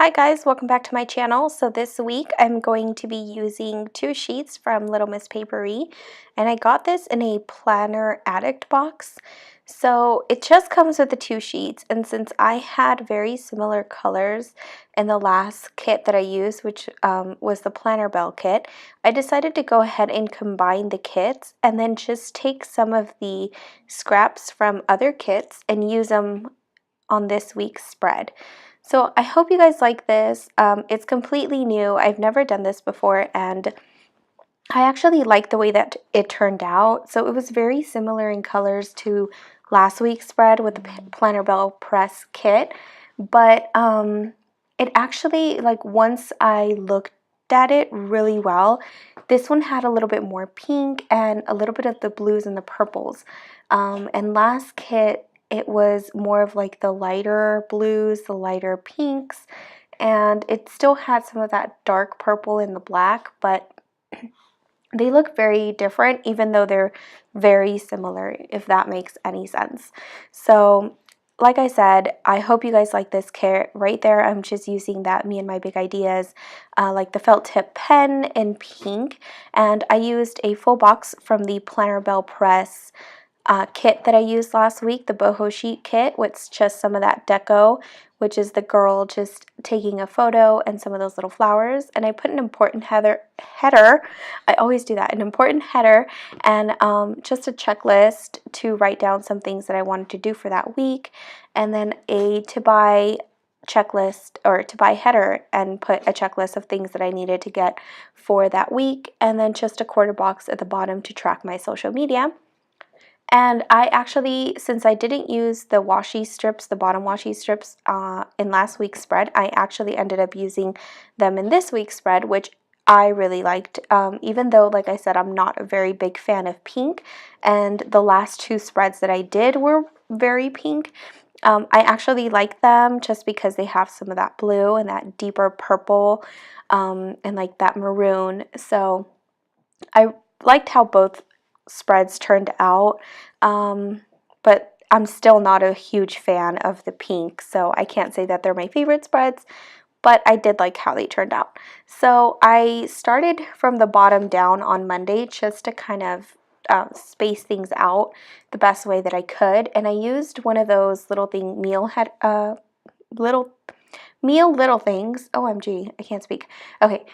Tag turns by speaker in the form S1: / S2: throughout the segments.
S1: Hi guys, welcome back to my channel. So this week I'm going to be using two sheets from Little Miss Papery, and I got this in a planner addict box. So it just comes with the two sheets, and since I had very similar colors in the last kit that I used, which was the Planner Bell kit, I decided to go ahead and combine the kits and then just take some of the scraps from other kits and use them on this week's spread. So I hope you guys like this. It's completely new. I've never done this before, and I actually like the way that it turned out. So it was very similar in colors to last week's spread with the Planner Bell Press kit, but it actually, like, once I looked at it really well, this one had a little bit more pink and a little bit of the blues and the purples. And last kit, it was more of like the lighter blues, the lighter pinks, and it still had some of that dark purple in the black, but they look very different even though they're very similar, if that makes any sense. So like I said, I hope you guys like this kit. Right there, I'm just using that Me and My Big Ideas, like the felt tip pen in pink, and I used a full box from the Planner Bell Press kit that I used last week, the boho sheet kit, with just some of that deco, which is the girl just taking a photo and some of those little flowers. And I put an important header, I always do that, an important header, and just a checklist to write down some things that I wanted to do for that week, and then a to buy checklist, or to buy header, and put a checklist of things that I needed to get for that week, and then just a quarter box at the bottom to track my social media. And I actually, since I didn't use the washi strips, the bottom washi strips in last week's spread, I actually ended up using them in this week's spread, which I really liked, even though, like I said, I'm not a very big fan of pink, and the last two spreads that I did were very pink. I actually like them just because they have some of that blue and that deeper purple, and like that maroon. So I liked how both spreads turned out, but I'm still not a huge fan of the pink, so I can't say that they're my favorite spreads, but I did like how they turned out. So I started from the bottom down on Monday just to kind of space things out the best way that I could, and I used one of those little Meal Little Things, OMG, I can't speak. Okay,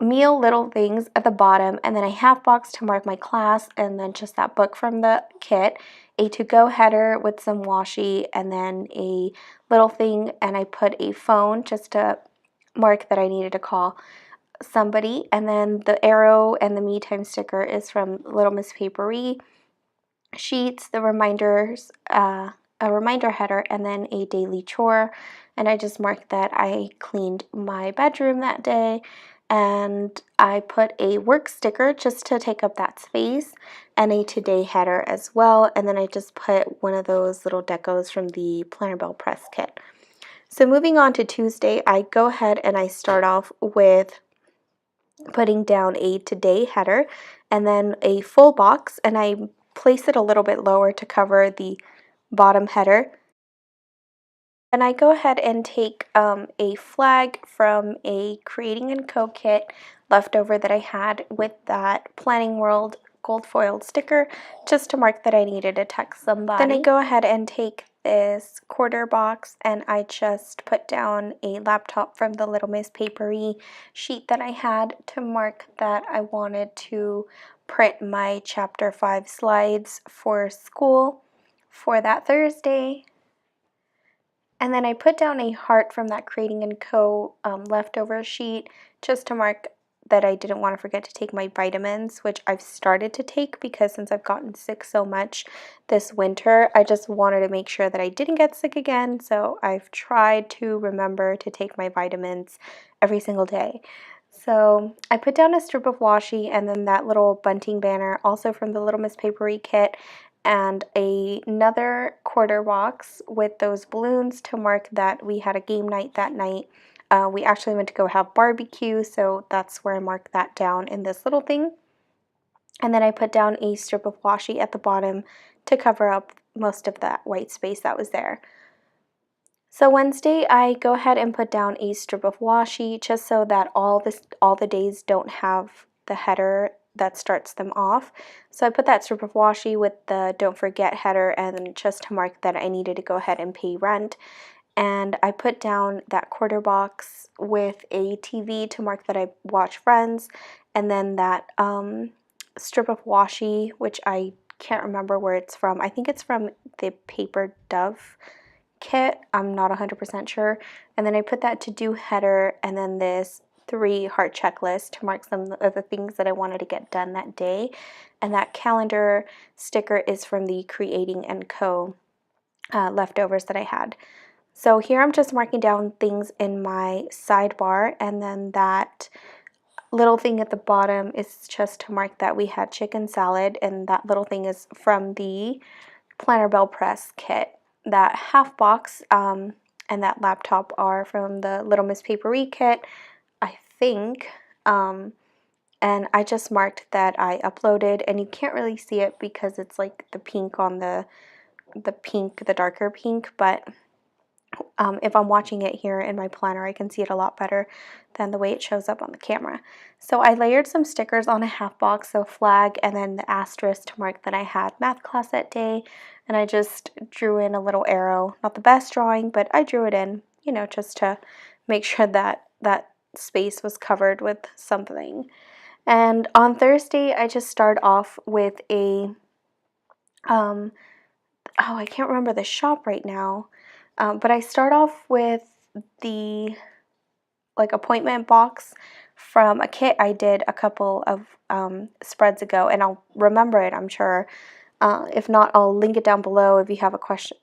S1: Meal Little Things at the bottom, and then a half box to mark my class, and then just that book from the kit, a to-go header with some washi, and then a little thing, and I put a phone just to mark that I needed to call somebody, and then the arrow and the me time sticker is from Little Miss Papery sheets, the reminders, a reminder header, and then a daily chore. And I just marked that I cleaned my bedroom that day, and I put a work sticker just to take up that space, and a today header as well. And then I just put one of those little decos from the Planner Bell Press kit. So moving on to Tuesday, I go ahead and I start off with putting down a today header and then a full box, and I place it a little bit lower to cover the bottom header. And I go ahead and take a flag from a Creating & Co kit leftover that I had with that Planning World gold foiled sticker, just to mark that I needed to text somebody. Then I go ahead and take this quarter box and I just put down a laptop from the Little Miss Papery sheet that I had to mark that I wanted to print my chapter 5 slides for school for that Thursday. And then I put down a heart from that Creating & Co. Leftover sheet just to mark that I didn't want to forget to take my vitamins, which I've started to take because since I've gotten sick so much this winter, I just wanted to make sure that I didn't get sick again. So I've tried to remember to take my vitamins every single day. So I put down a strip of washi and then that little bunting banner, also from the Little Miss Papery kit, and another quarter box with those balloons to mark that we had a game night that night. We actually went to go have barbecue, so that's where I marked that down in this little thing. And then I put down a strip of washi at the bottom to cover up most of that white space that was there. So Wednesday, I go ahead and put down a strip of washi just so that all the days don't have the header that starts them off. So I put that strip of washi with the don't forget header, and just to mark that I needed to go ahead and pay rent. And I put down that quarter box with a TV to mark that I watch Friends, and then that strip of washi, which I can't remember where it's from. I think it's from the Paper Dove kit. I'm not 100% sure. And then I put that to do header, and then this 3 heart checklist to mark some of the things that I wanted to get done that day. And that calendar sticker is from the Creating & Co. Leftovers that I had. So here I'm just marking down things in my sidebar, and then that little thing at the bottom is just to mark that we had chicken salad, and that little thing is from the Planner Bell Press kit. That half box and that laptop are from the Little Miss Papery kit, I think. And I just marked that I uploaded, and you can't really see it because it's like the pink on the pink, the darker pink, but if I'm watching it here in my planner, I can see it a lot better than the way it shows up on the camera. So I layered some stickers on a half box, so flag and then the asterisk to mark that I had math class that day, and I just drew in a little arrow. Not the best drawing, but I drew it in, you know, just to make sure that that space was covered with something. And on Thursday, I just start off with a, oh, I can't remember the shop right now. But I start off with the appointment box from a kit I did a couple of spreads ago, and I'll remember it, I'm sure. If not, I'll link it down below. If you have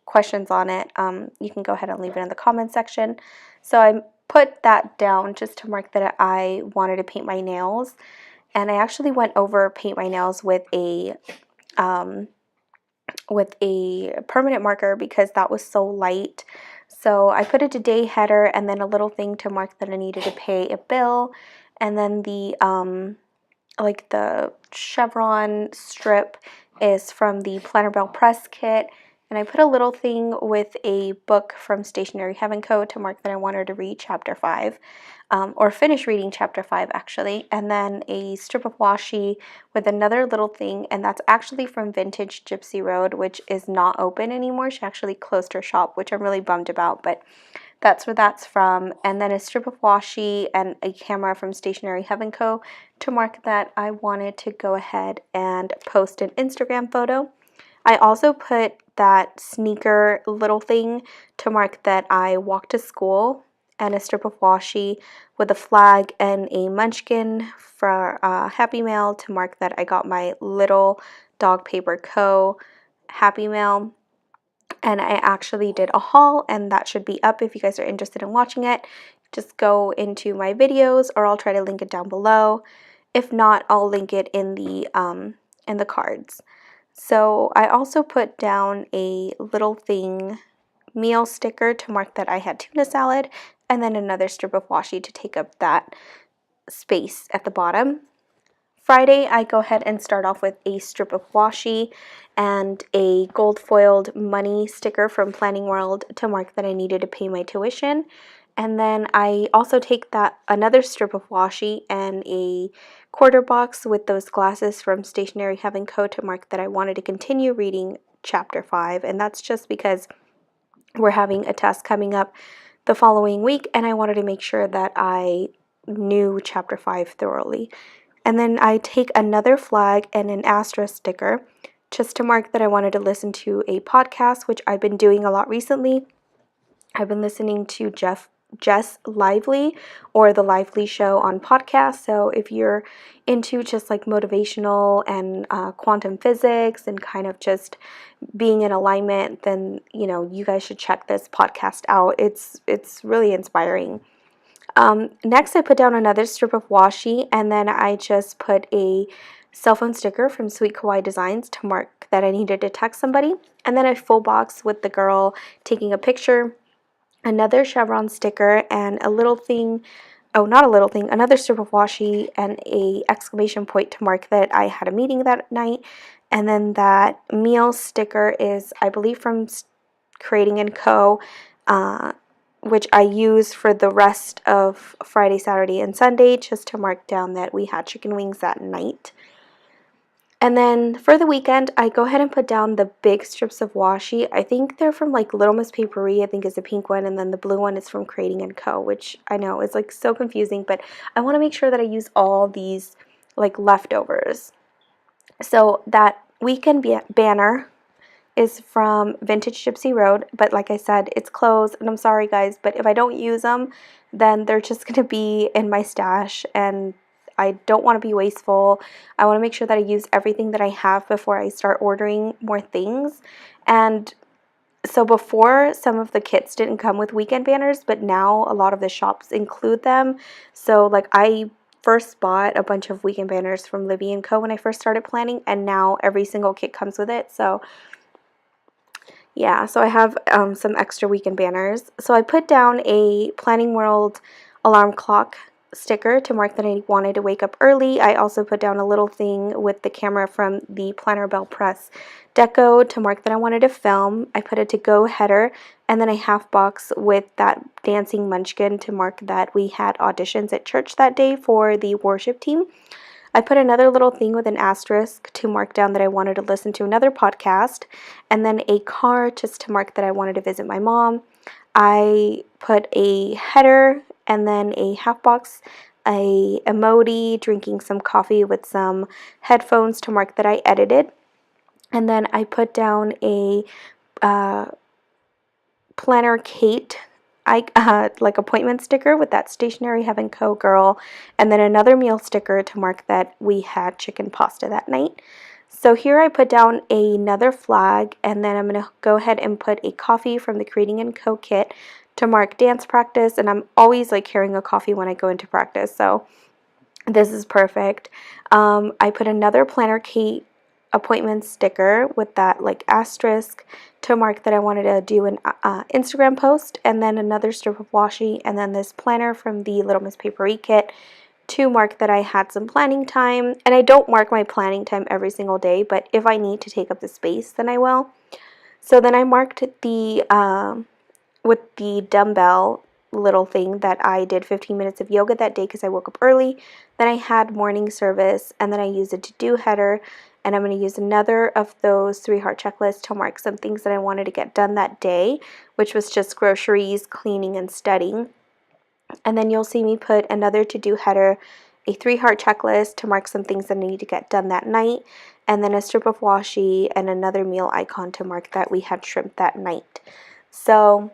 S1: questions on it, you can go ahead and leave it in the comment section. So I put that down just to mark that I wanted to paint my nails, and I actually went over paint my nails with a permanent marker because that was so light. So I put a today header and then a little thing to mark that I needed to pay a bill, and then the like the chevron strip is from the Planner Bell Press kit, and I put a little thing with a book from Stationery Heaven Co. to mark that I wanted to read chapter 5, or finish reading chapter 5 actually, and then a strip of washi with another little thing, and that's actually from Vintage Gypsy Road, which is not open anymore. She actually closed her shop, which I'm really bummed about, but that's where that's from. And then a strip of washi and a camera from Stationery Heaven Co. to mark that I wanted to go ahead and post an Instagram photo. I also put that sneaker little thing to mark that I walked to school, and a strip of washi with a flag and a munchkin for Happy Mail to mark that I got my Little Dog Paper Co. Happy Mail. And I actually did a haul, and that should be up if you guys are interested in watching it. Just go into my videos, or I'll try to link it down below. If not, I'll link it in the cards. So I also put down a little thing, meal sticker, to mark that I had tuna salad, and then another strip of washi to take up that space at the bottom. Friday, I go ahead and start off with a strip of washi and a gold foiled money sticker from Planning World to mark that I needed to pay my tuition. And then I also take that another strip of washi and a quarter box with those glasses from Stationery Heaven Co. to mark that I wanted to continue reading chapter 5. And that's just because we're having a test coming up the following week, and I wanted to make sure that I knew chapter 5 thoroughly. And then I take another flag and an asterisk sticker just to mark that I wanted to listen to a podcast, which I've been doing a lot recently. I've been listening to Jess Lively, or The Lively Show on podcast. So if you're into just like motivational and quantum physics and kind of just being in alignment, then you guys should check this podcast out. It's really inspiring. Next, I put down another strip of washi, and then I just put a cell phone sticker from Sweet Kawaii Designs to mark that I needed to text somebody, and then a full box with the girl taking a picture, another chevron sticker, and a little thing, oh, not a little thing, another strip of washi and a exclamation point to mark that I had a meeting that night. And then that meal sticker is, I believe, from Creating & Co. which I use for the rest of Friday, Saturday, and Sunday, just to mark down that we had chicken wings that night. And then for the weekend, I go ahead and put down the big strips of washi. I think they're from like Little Miss Papery, I think is the pink one, and then the blue one is from Creating & Co., which I know is like so confusing, but I want to make sure that I use all these like leftovers. So that weekend banner is from Vintage Gypsy Road, but like I said, it's closed, and I'm sorry guys, but if I don't use them, then they're just going to be in my stash, and I don't want to be wasteful. I want to make sure that I use everything that I have before I start ordering more things. And so before, some of the kits didn't come with weekend banners, but now a lot of the shops include them. So like I first bought a bunch of weekend banners from Libby & Co. when I first started planning, and now every single kit comes with it. So yeah, so I have some extra weekend banners. So I put down a Planning World alarm clock sticker to mark that I wanted to wake up early. I also put down a little thing with the camera from the Planner Bell Press deco to mark that I wanted to film. I put a to-go header and then a half box with that dancing munchkin to mark that we had auditions at church that day for the worship team. I put another little thing with an asterisk to mark down that I wanted to listen to another podcast, and then a car just to mark that I wanted to visit my mom. I put a header and then a half box, a emoji, drinking some coffee with some headphones to mark that I edited. And then I put down a Planner Kate like appointment sticker with that Stationery Heaven Co. girl, and then another meal sticker to mark that we had chicken pasta that night. So here I put down another flag, and then I'm going to go ahead and put a coffee from the Creating & Co. kit to mark dance practice, and I'm always like carrying a coffee when I go into practice, so this is perfect. I put another Planner Kate appointment sticker with that like asterisk to mark that I wanted to do an Instagram post, and then another strip of washi, and then this planner from the Little Miss Papery kit to mark that I had some planning time. And I don't mark my planning time every single day, but if I need to take up the space, then I will. So then I marked the with the dumbbell little thing that I did 15 minutes of yoga that day because I woke up early. Then I had morning service, and then I used a to-do header, and I'm going to use another of those 3-heart checklists to mark some things that I wanted to get done that day, which was just groceries, cleaning, and studying. And then you'll see me put another to-do header, a 3-heart checklist to mark some things that I need to get done that night, and then a strip of washi and another meal icon to mark that we had shrimp that night. So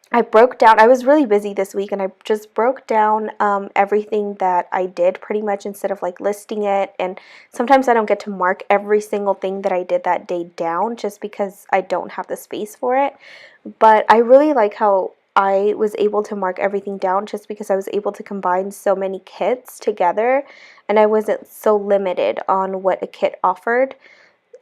S1: I broke down, I was really busy this week, and I just broke down everything that I did pretty much instead of like listing it. And sometimes I don't get to mark every single thing that I did that day down just because I don't have the space for it. But I really like how I was able to mark everything down just because I was able to combine so many kits together, and I wasn't so limited on what a kit offered.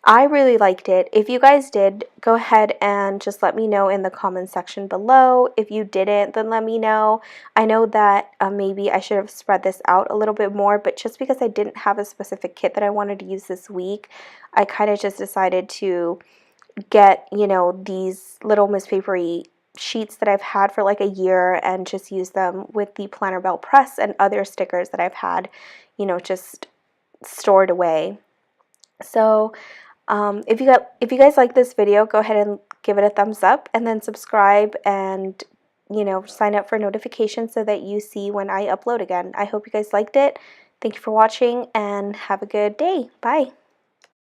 S1: I really liked it. If you guys did, go ahead and just let me know in the comments section below. If you didn't, then let me know. I know that maybe I should have spread this out a little bit more, but just because I didn't have a specific kit that I wanted to use this week, I kind of just decided to get, you know, these Little Miss Papery sheets that I've had for like a year and just use them with the Planner Bell Press and other stickers that I've had, you know, just stored away. So if you guys like this video, go ahead and give it a thumbs up, and then subscribe, and you know, sign up for notifications so that you see when I upload again. I hope you guys liked it. Thank you for watching, and have a good day. Bye.